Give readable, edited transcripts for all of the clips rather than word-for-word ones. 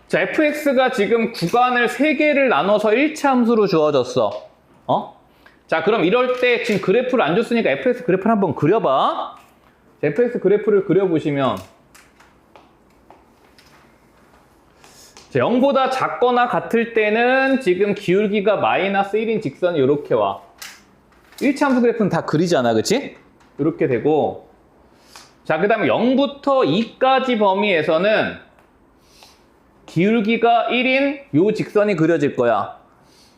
자, fx가 지금 구간을 3개를 나눠서 일차 함수로 주어졌어. 자, 그럼 이럴 때 지금 그래프를 안 줬으니까 fx 그래프를 한번 그려봐. 자, fx 그래프를 그려보시면 자, 0보다 작거나 같을 때는 지금 기울기가 마이너스 1인 직선이 이렇게 와. 1차 함수 그래프는 다 그리잖아, 그치? 이렇게 되고, 자, 그 다음에 0부터 2까지 범위에서는 기울기가 1인 요 직선이 그려질 거야.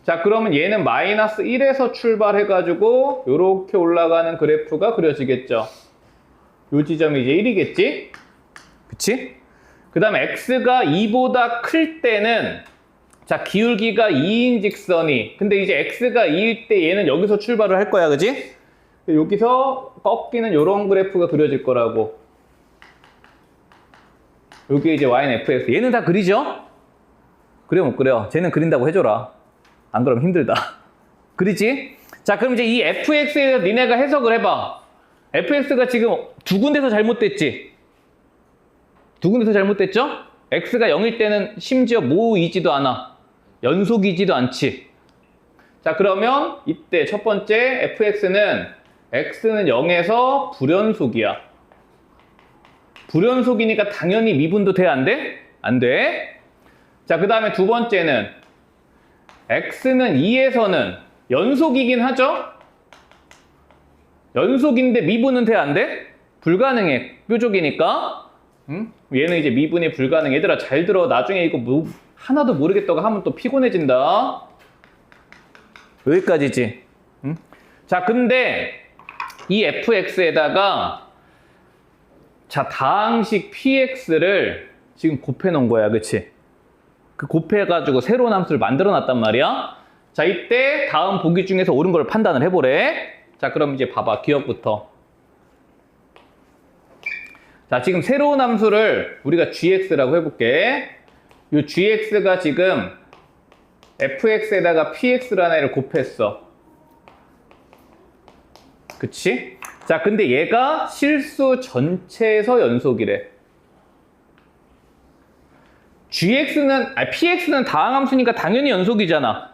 자, 그러면 얘는 마이너스 1에서 출발해가지고 이렇게 올라가는 그래프가 그려지겠죠. 요 지점이 이제 1이겠지? 그치? 그 다음에 x가 2보다 클 때는 자, 기울기가 2인 직선이, 근데 이제 x가 2일 때 얘는 여기서 출발을 할 거야, 그지? 여기서 꺾이는 요런 그래프가 그려질 거라고. 여기 이제 y는 fx. 얘는 다 그리죠? 그려 못 그려? 쟤는 그린다고 해줘라. 안 그러면 힘들다. 그리지? 자, 그럼 이제 이 fx에 대해서 니네가 해석을 해봐. fx가 지금 두 군데서 잘못됐지? 두 군데서 잘못됐죠? x가 0일 때는 심지어 모이지도 않아. 연속이지도 않지. 자, 그러면 이때 첫 번째 fx는 x는 0에서 불연속이야. 불연속이니까 당연히 미분도 돼, 안 돼? 안 돼. 자, 그 다음에 두 번째는 x는 2에서는 연속이긴 하죠? 연속인데 미분은 돼, 안 돼? 불가능해. 뾰족이니까. 얘는 이제 미분이 불가능해. 얘들아, 잘 들어. 나중에 이거 뭐 하나도 모르겠다고 하면 또 피곤해진다. 여기까지지. 자, 근데 이 fx에다가 자, 다항식 px를 지금 곱해 놓은 거야, 그치? 그 곱해가지고 새로운 함수를 만들어 놨단 말이야. 자, 이때 다음 보기 중에서 옳은 걸 판단을 해보래. 자, 그럼 이제 봐봐, 기억부터. 자, 지금 새로운 함수를 우리가 gx라고 해볼게. 이 gx가 지금 fx에다가 px라는 애를 곱했어. 그치? 자, 근데 얘가 실수 전체에서 연속이래. px는 다항함수니까 당연히 연속이잖아.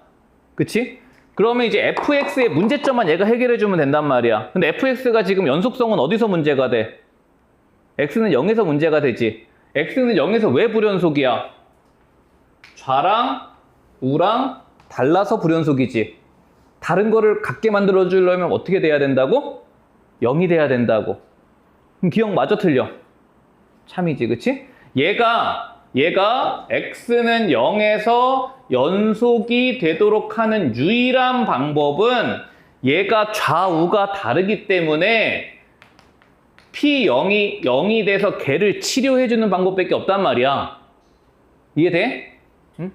그치? 그러면 이제 fx의 문제점만 얘가 해결해주면 된단 말이야. 근데 fx가 지금 연속성은 어디서 문제가 돼? x는 0에서 문제가 되지. x는 0에서 왜 불연속이야? 좌랑 우랑 달라서 불연속이지. 다른 거를 같게 만들어주려면 어떻게 돼야 된다고? 0이 돼야 된다고. 그럼 기억 마저 틀려. 참이지, 그치? 얘가 x는 0에서 연속이 되도록 하는 유일한 방법은 얘가 좌우가 다르기 때문에 P0이 0이 돼서 걔를 치료해주는 방법밖에 없단 말이야. 이해돼? 응?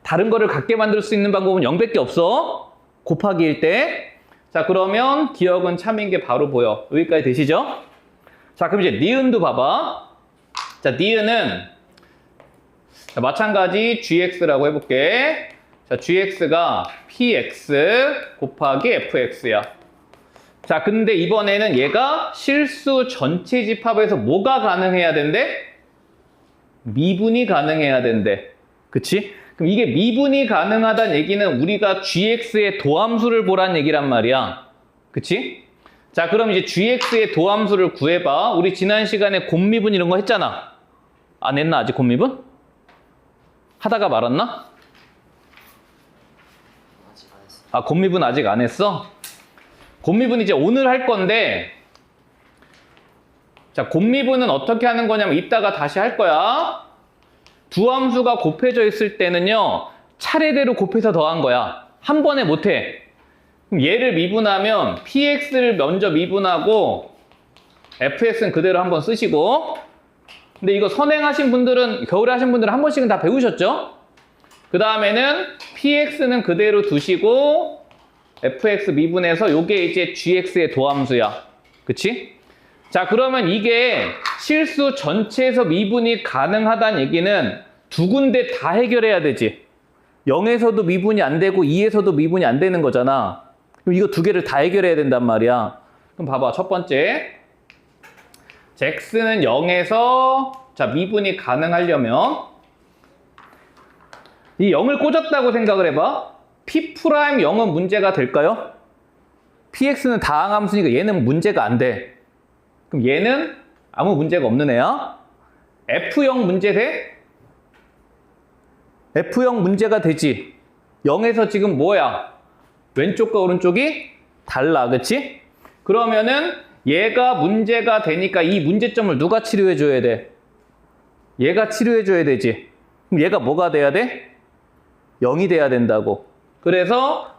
다른 거를 같게 만들 수 있는 방법은 0밖에 없어. 곱하기일 때. 자, 그러면 기억은 참인 게 바로 보여. 여기까지 되시죠? 자, 그럼 이제 니은도 봐봐. 자, 니은은 자, 마찬가지 gx라고 해볼게. 자, gx가 px 곱하기 fx야. 자, 근데 이번에는 얘가 실수 전체 집합에서 뭐가 가능해야 된대? 미분이 가능해야 된대. 그치? 그럼 이게 미분이 가능하다는 얘기는 우리가 gx의 도함수를 보란 얘기란 말이야. 그치? 자, 그럼 이제 gx의 도함수를 구해봐. 우리 지난 시간에 곱미분 이런 거 했잖아. 안 했나? 아직 곱미분? 하다가 말았나? 아직 안 했어. 아, 곱미분 아직 안 했어? 곱미분 이제 오늘 할 건데, 자, 곱미분은 어떻게 하는 거냐면 이따가 다시 할 거야. 두 함수가 곱해져 있을 때는요, 차례대로 곱해서 더한 거야. 한 번에 못 해. 그럼 얘를 미분하면 px를 먼저 미분하고 fx는 그대로 한번 쓰시고, 근데 이거 선행하신 분들은, 겨울에 하신 분들은 한 번씩은 다 배우셨죠? 그 다음에는 px는 그대로 두시고 fx 미분해서 요게 이제 gx의 도함수야. 그치? 자, 그러면 이게 실수 전체에서 미분이 가능하다는 얘기는 두 군데 다 해결해야 되지. 0에서도 미분이 안 되고 2에서도 미분이 안 되는 거잖아. 그럼 이거 두 개를 다 해결해야 된단 말이야. 그럼 봐봐. 첫 번째. x는 0에서 자, 미분이 가능하려면 이 0을 꽂았다고 생각을 해봐. P'0은 문제가 될까요? PX는 다항함수니까 얘는 문제가 안 돼. 그럼 얘는 아무 문제가 없는 애야. F0 문제 돼? F0 문제가 되지. 0에서 지금 뭐야? 왼쪽과 오른쪽이 달라, 그치? 그러면은 얘가 문제가 되니까 이 문제점을 누가 치료해줘야 돼? 얘가 치료해줘야 되지. 그럼 얘가 뭐가 돼야 돼? 0이 돼야 된다고. 그래서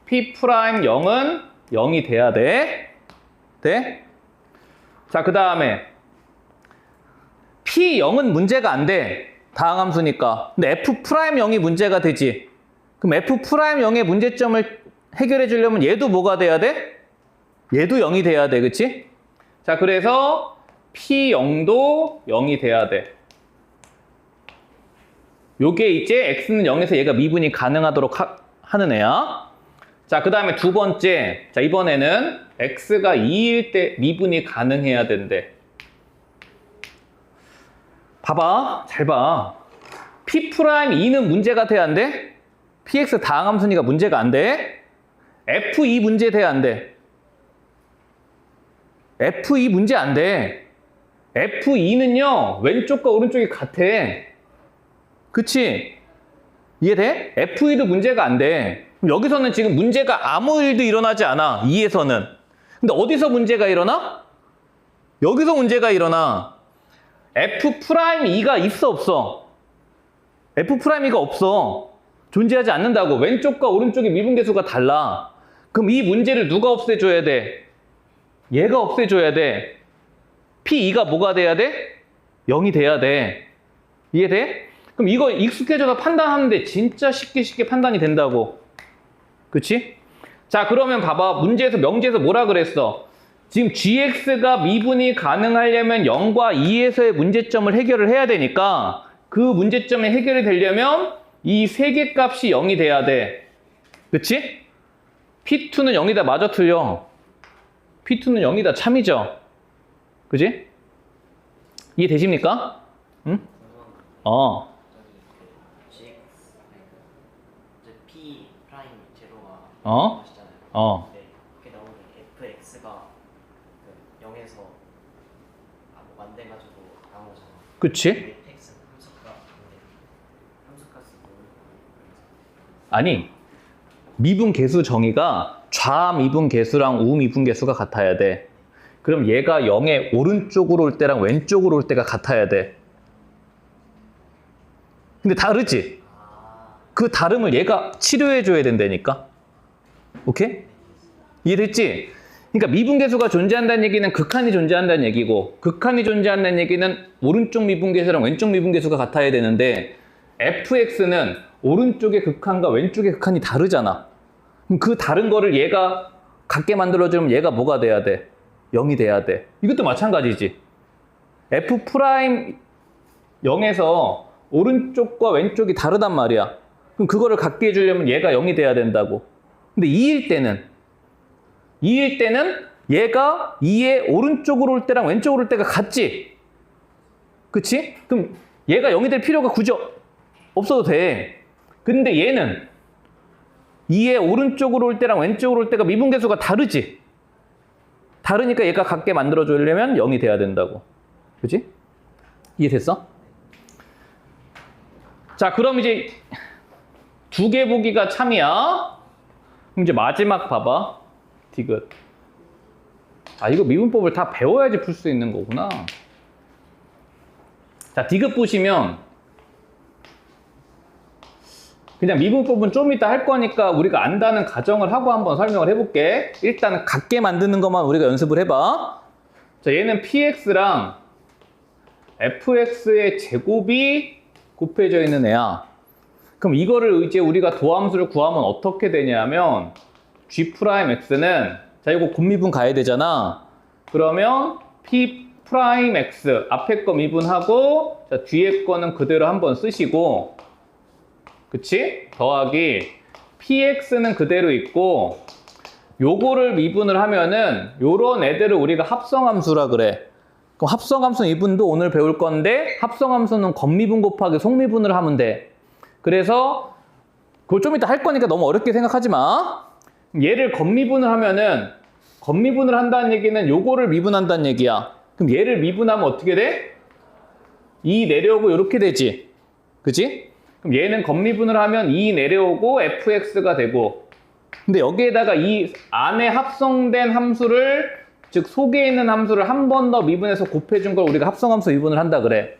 P'0은 0이 돼야 돼. 돼? 자, 그 다음에 P0은 문제가 안 돼. 다항함수니까. 근데 F'0이 문제가 되지. 그럼 F'0의 문제점을 해결해 주려면 얘도 뭐가 돼야 돼? 얘도 0이 돼야 돼. 그치? 자, 그래서 P0도 0이 돼야 돼. 요게 이제 X는 0에서 얘가 미분이 가능하도록 하는 애야. 자, 그 다음에 두 번째. 자, 이번에는 X가 2일 때 미분이 가능해야 된대. 봐봐. 잘 봐. P'2는 문제가 돼야 안 돼? PX 다항함수니까 문제가 안 돼? F2 문제 돼야 안 돼? F2 문제 안 돼. F2는요, 왼쪽과 오른쪽이 같아. 그치? 이해돼? F2도 문제가 안 돼. 그럼 여기서는 지금 문제가 아무 일도 일어나지 않아. 2에서는. 근데 어디서 문제가 일어나? 여기서 문제가 일어나. F'2가 있어, 없어? F'2가 없어. 존재하지 않는다고. 왼쪽과 오른쪽의 미분계수가 달라. 그럼 이 문제를 누가 없애줘야 돼? 얘가 없애줘야 돼. P2가 뭐가 돼야 돼? 0이 돼야 돼. 이해돼? 그럼 이거 익숙해져서 판단하는데 진짜 쉽게 판단이 된다고. 그치? 자, 그러면 봐봐. 명제에서 뭐라 그랬어? 지금 gx가 미분이 가능하려면 0과 2에서의 문제점을 해결을 해야 되니까 그 문제점이 해결이 되려면 이 세 개 값이 0이 돼야 돼. 그치? P2는 0이다. 맞아, 틀려? P2는 0이다. 참이죠? 그지? 이해되십니까? 응? P 프라임 제로가 어? 하시잖아요. 네, 그게 나오는 fx가 0에서 뭐 만돼가지고 나온 거잖아. 그치? x는 함수가 함수값은 아니, 미분계수 정의가 좌미분계수랑 우미분계수가 같아야 돼. 그럼 얘가 0의 오른쪽으로 올 때랑 왼쪽으로 올 때가 같아야 돼. 근데 다르지? 그 다름을 얘가 치료해줘야 된다니까. 오케이? 이해됐지? 그러니까 미분계수가 존재한다는 얘기는 극한이 존재한다는 얘기고 극한이 존재한다는 얘기는 오른쪽 미분계수랑 왼쪽 미분계수가 같아야 되는데 fx는 오른쪽의 극한과 왼쪽의 극한이 다르잖아. 그럼 그 다른 거를 얘가 같게 만들어주면 얘가 뭐가 돼야 돼? 0이 돼야 돼. 이것도 마찬가지지. f' 0에서 오른쪽과 왼쪽이 다르단 말이야. 그럼 그거를 갖게 해주려면 얘가 0이 돼야 된다고. 근데 2일 때는 얘가 2의 오른쪽으로 올 때랑 왼쪽으로 올 때가 같지? 그치? 그럼 얘가 0이 될 필요가 굳이 없어도 돼. 근데 얘는 2의 오른쪽으로 올 때랑 왼쪽으로 올 때가 미분계수가 다르지? 다르니까 얘가 같게 만들어주려면 0이 돼야 된다고. 그치? 이해됐어? 자, 그럼 이제 두 개 보기가 참이야. 그럼 이제 마지막 봐봐. 디귿. 아, 이거 미분법을 다 배워야지 풀 수 있는 거구나. 자, 디귿 보시면 그냥 미분법은 좀 이따 할 거니까 우리가 안다는 가정을 하고 한번 설명을 해볼게. 일단 같게 만드는 것만 우리가 연습을 해봐. 자, 얘는 px랑 fx의 제곱이 곱해져 있는 애야. 그럼 이거를 이제 우리가 도함수를 구하면 어떻게 되냐면 g'x는 자, 이거 곱미분 가야 되잖아. 그러면 p'x 앞에 거 미분하고 자, 뒤에 거는 그대로 한번 쓰시고 그치? 더하기 px는 그대로 있고 요거를 미분을 하면은 요런 애들을 우리가 합성함수라 그래. 그럼 합성함수 미분도 오늘 배울 건데 합성함수는 겉미분 곱하기 속미분을 하면 돼. 그 그래서 그걸 좀 이따 할 거니까 너무 어렵게 생각하지 마. 얘를 겉미분을 하면은 겉미분을 한다는 얘기는 요거를 미분한다는 얘기야. 그럼 얘를 미분하면 어떻게 돼? 2 내려오고 이렇게 되지. 그치? 그럼 얘는 겉미분을 하면 2 내려오고 fx가 되고, 근데 여기에다가 이 안에 합성된 함수를, 즉 속에 있는 함수를 한 번 더 미분해서 곱해준 걸 우리가 합성함수 미분을 한다 그래.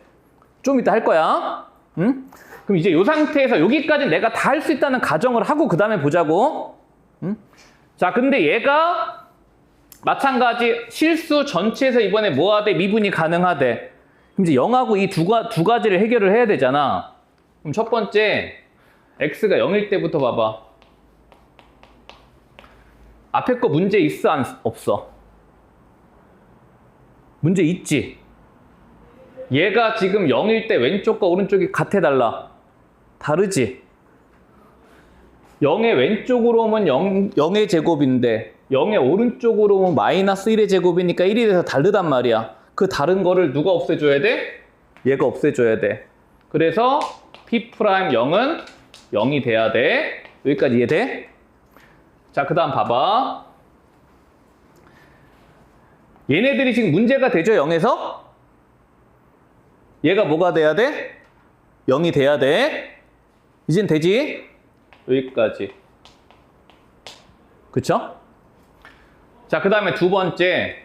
좀 이따 할 거야. 응? 그럼 이제 이 상태에서 여기까지 내가 다 할 수 있다는 가정을 하고 그 다음에 보자고. 응? 자, 근데 얘가 마찬가지 실수 전체에서 이번에 뭐하대? 미분이 가능하대. 그럼 이제 0하고 이 두 가지를 해결을 해야 되잖아. 그럼 첫 번째, x가 0일 때부터 봐봐. 앞에 거 문제 있어? 없어? 문제 있지? 얘가 지금 0일 때 왼쪽과 오른쪽이 같아 달라? 다르지? 0의 왼쪽으로 오면 0의 제곱인데 0의 오른쪽으로 오면 마이너스 1의 제곱이니까 1이 돼서 다르단 말이야. 그 다른 거를 누가 없애줘야 돼? 얘가 없애줘야 돼. 그래서 P'0은 0이 돼야 돼. 여기까지 이해돼? 자, 그 다음 봐봐. 얘네들이 지금 문제가 되죠, 0에서? 얘가 뭐가 돼야 돼? 0이 돼야 돼. 이젠 되지? 여기까지. 그쵸? 자, 그 다음에 두 번째.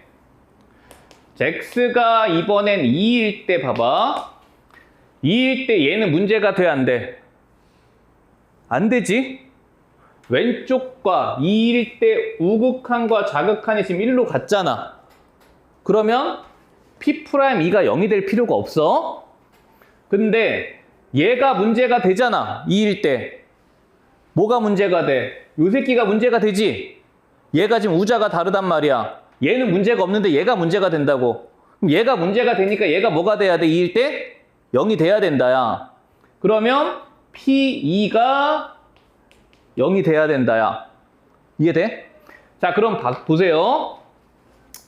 x가 이번엔 2일 때 봐봐. 2일 때 얘는 문제가 돼, 안 돼? 안 되지? 왼쪽과 2일 때 우극한과 자극한이 지금 1로 갔잖아. 그러면 P'2가 0이 될 필요가 없어. 근데 얘가 문제가 되잖아. 2일 때. 뭐가 문제가 돼? 요 새끼가 문제가 되지? 얘가 지금 우자가 다르단 말이야. 얘는 문제가 없는데 얘가 문제가 된다고. 그럼 얘가 문제가 되니까 얘가 뭐가 돼야 돼? 2일 때? 0이 돼야 된다, 야. 그러면 P2가 0이 돼야 된다, 야. 이해돼? 자, 그럼 보세요.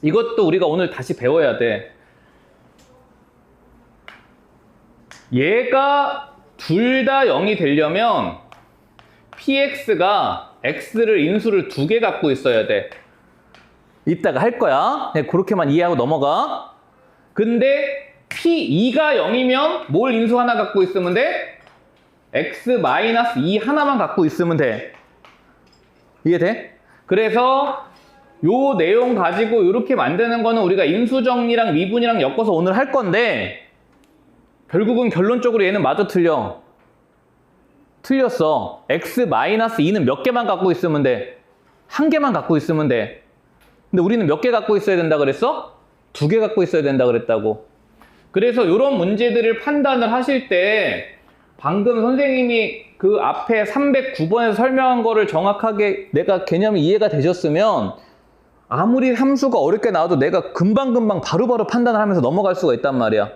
이것도 우리가 오늘 다시 배워야 돼. 얘가 둘 다 0이 되려면 px가 x를 인수를 2개 갖고 있어야 돼. 이따가 할 거야. 그냥 그렇게만 이해하고 넘어가. 근데 p2가 0이면 뭘 인수 하나 갖고 있으면 돼? x-2 하나만 갖고 있으면 돼. 이해돼? 그래서 요 내용 가지고 이렇게 만드는 거는 우리가 인수정리랑 미분이랑 엮어서 오늘 할 건데, 결국은 결론적으로 얘는 마저 틀려. 틀렸어. x-2는 몇 개만 갖고 있으면 돼? 한 개만 갖고 있으면 돼. 근데 우리는 몇 개 갖고 있어야 된다 그랬어? 2개 갖고 있어야 된다 그랬다고. 그래서 이런 문제들을 판단을 하실 때 방금 선생님이 그 앞에 309번에서 설명한 거를 정확하게 내가 개념이 이해가 되셨으면 아무리 함수가 어렵게 나와도 내가 금방금방 바로바로 판단을 하면서 넘어갈 수가 있단 말이야.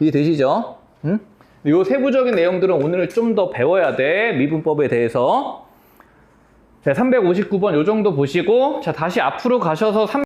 이해되시죠? 응? 요 세부적인 내용들은 오늘 좀 더 배워야 돼. 미분법에 대해서. 자, 359번 요 정도 보시고, 자, 다시 앞으로 가셔서